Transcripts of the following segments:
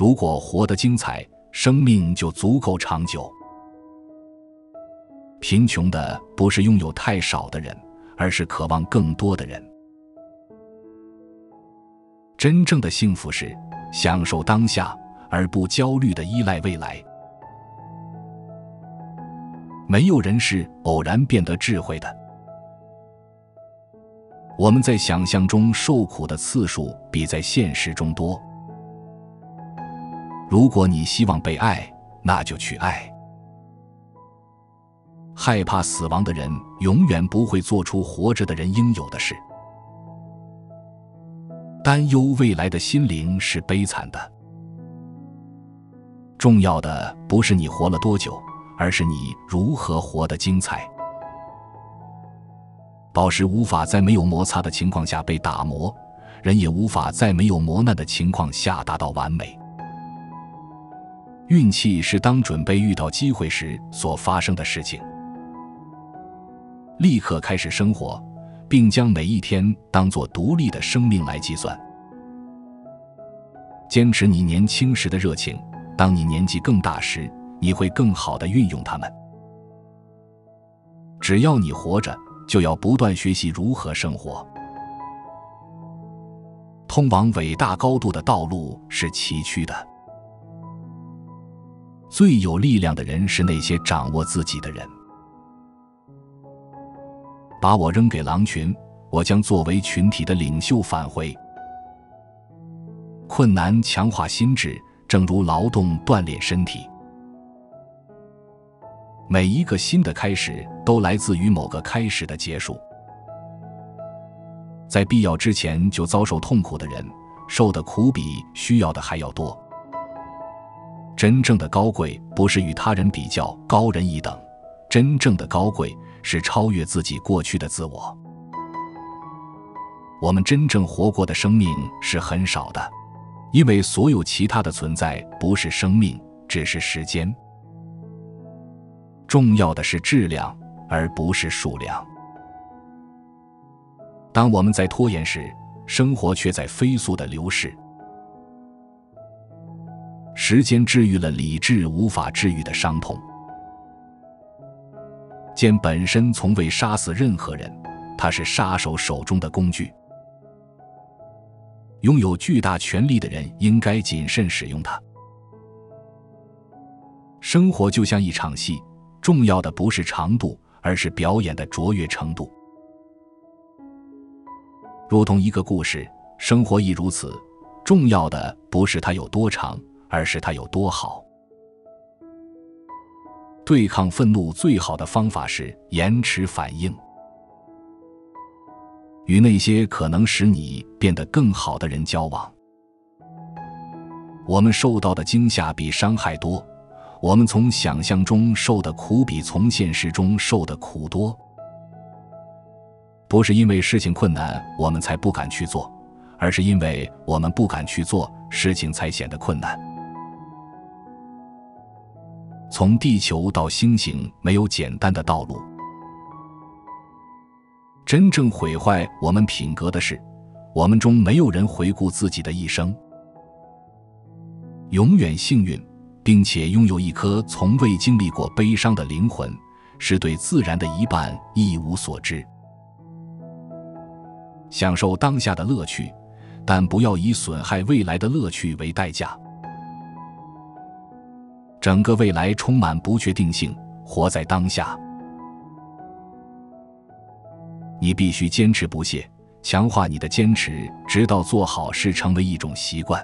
如果活得精彩，生命就足够长久。贫穷的不是拥有太少的人，而是渴望更多的人。真正的幸福是享受当下，而不焦虑地依赖未来。没有人是偶然变得智慧的。我们在想象中受苦的次数比在现实中多。如果你希望被爱，那就去爱。害怕死亡的人永远不会做出活着的人应有的事。担忧未来的心灵是悲惨的。重要的不是你活了多久，而是你如何活得精彩。宝石无法在没有摩擦的情况下被打磨，人也无法在没有磨难的情况下达到完美。运气是当准备遇到机会时所发生的事情。立刻开始生活，并将每一天当作独立的生命来计算。坚持你年轻时的热情，当你年纪更大时，你会更好地运用它们。只要你活着，就要不断学习如何生活。通往伟大高度的道路是崎岖的。最有力量的人是那些掌握自己的人。把我扔给狼群，我将作为群体的领袖返回。困难强化心智，正如劳动锻炼身体。每一个新的开始都来自于某个开始的结束。在必要之前就遭受痛苦的人，受的苦比需要的还要多。真正的高贵不是与他人比较高人一等，真正的高贵是超越自己过去的自我。我们真正活过的生命是很少的，因为所有其他的存在不是生命，只是时间。重要的是质量，而不是数量。当我们在拖延时，生活却在飞速地流逝。时间治愈了理智无法治愈的伤痛。剑本身从未杀死任何人，它是杀手手中的工具。拥有巨大权力的人应该谨慎使用它。生活就像一场戏，重要的不是长度，而是表演的卓越程度。如同一个故事，生活亦如此，重要的不是它有多长，而是它有多好。对抗愤怒最好的方法是延迟反应。与那些可能使你变得更好的人交往。我们受到的惊吓比伤害多，我们从想象中受的苦比从现实中受的苦多。不是因为事情困难我们才不敢去做，而是因为我们不敢去做，事情才显得困难。从地球到星星没有简单的道路。真正毁坏我们品格的是，我们中没有人回顾自己的一生。永远幸运，并且拥有一颗从未经历过悲伤的灵魂，是对自然的一半一无所知。享受当下的乐趣，但不要以损害未来的乐趣为代价。整个未来充满不确定性，活在当下。你必须坚持不懈，强化你的坚持，直到做好事成为一种习惯。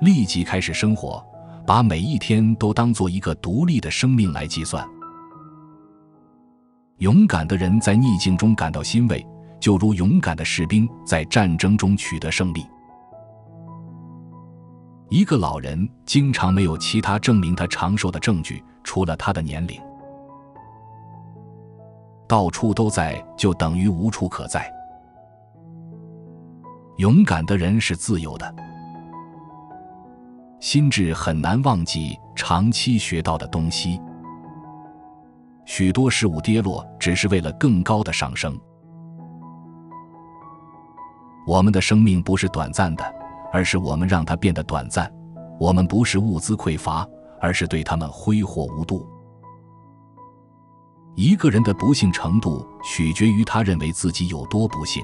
立即开始生活，把每一天都当作一个独立的生命来计算。勇敢的人在逆境中感到欣慰，就如勇敢的士兵在战争中取得胜利。一个老人经常没有其他证明他长寿的证据，除了他的年龄。到处都在就等于无处可在。勇敢的人是自由的。心智很难忘记长期学到的东西。许多事物跌落只是为了更高的上升。我们的生命不是短暂的，而是我们让它变得短暂。我们不是物资匮乏，而是对它们挥霍无度。一个人的不幸程度取决于他认为自己有多不幸。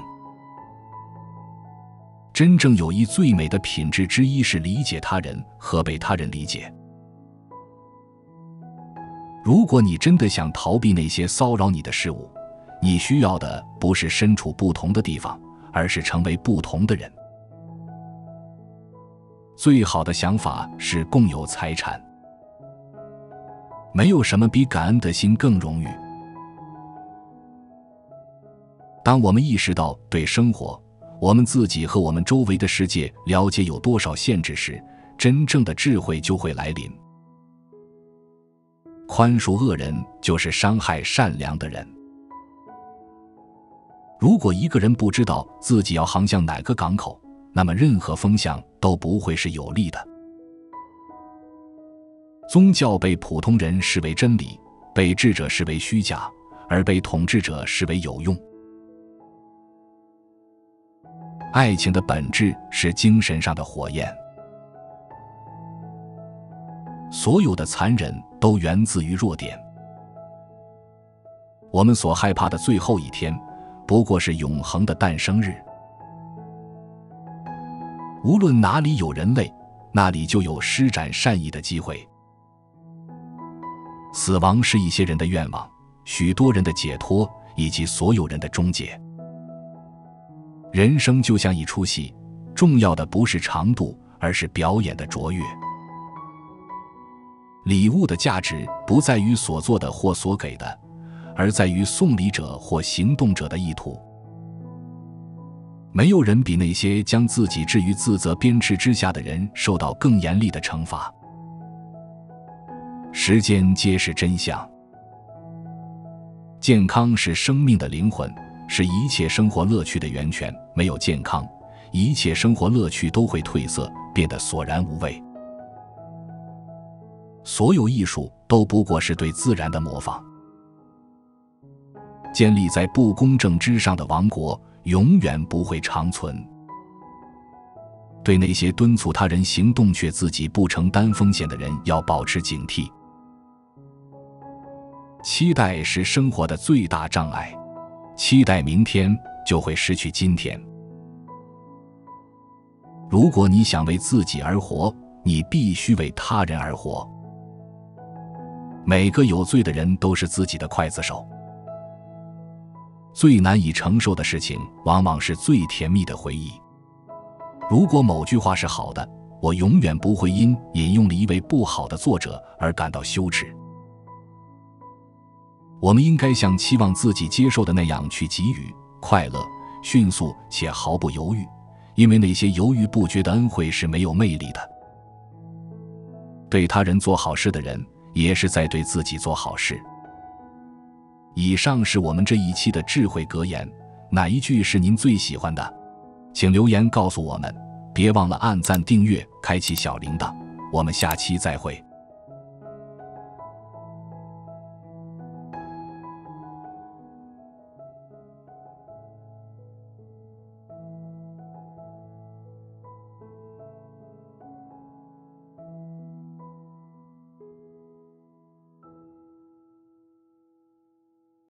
真正友谊最美的品质之一是理解他人和被他人理解。如果你真的想逃避那些骚扰你的事物，你需要的不是身处不同的地方，而是成为不同的人。最好的想法是共有财产。没有什么比感恩的心更荣誉。当我们意识到对生活、我们自己和我们周围的世界了解有多少限制时，真正的智慧就会来临。宽恕恶人就是伤害善良的人。如果一个人不知道自己要航向哪个港口，那么任何风向都不会是有利的。宗教被普通人视为真理，被智者视为虚假，而被统治者视为有用。爱情的本质是精神上的火焰。所有的残忍都源自于弱点。我们所害怕的最后一天，不过是永恒的诞生日。无论哪里有人类，那里就有施展善意的机会。死亡是一些人的愿望，许多人的解脱，以及所有人的终结。人生就像一出戏，重要的不是长度，而是表演的卓越。礼物的价值不在于所做的或所给的，而在于送礼者或行动者的意图。没有人比那些将自己置于自责鞭笞之下的人受到更严厉的惩罚。时间揭示真相。健康是生命的灵魂，是一切生活乐趣的源泉。没有健康，一切生活乐趣都会褪色，变得索然无味。所有艺术都不过是对自然的模仿。建立在不公正之上的王国永远不会长存。对那些敦促他人行动却自己不承担风险的人要保持警惕。期待是生活的最大障碍，期待明天就会失去今天。如果你想为自己而活，你必须为他人而活。每个有罪的人都是自己的刽子手。最难以承受的事情，往往是最甜蜜的回忆。如果某句话是好的，我永远不会因引用了一位不好的作者而感到羞耻。我们应该像期望自己接受的那样去给予快乐，迅速且毫不犹豫，因为那些犹豫不决的恩惠是没有魅力的。对他人做好事的人，也是在对自己做好事。以上是我们这一期的智慧格言，哪一句是您最喜欢的？请留言告诉我们，别忘了按赞订阅，开启小铃铛，我们下期再会。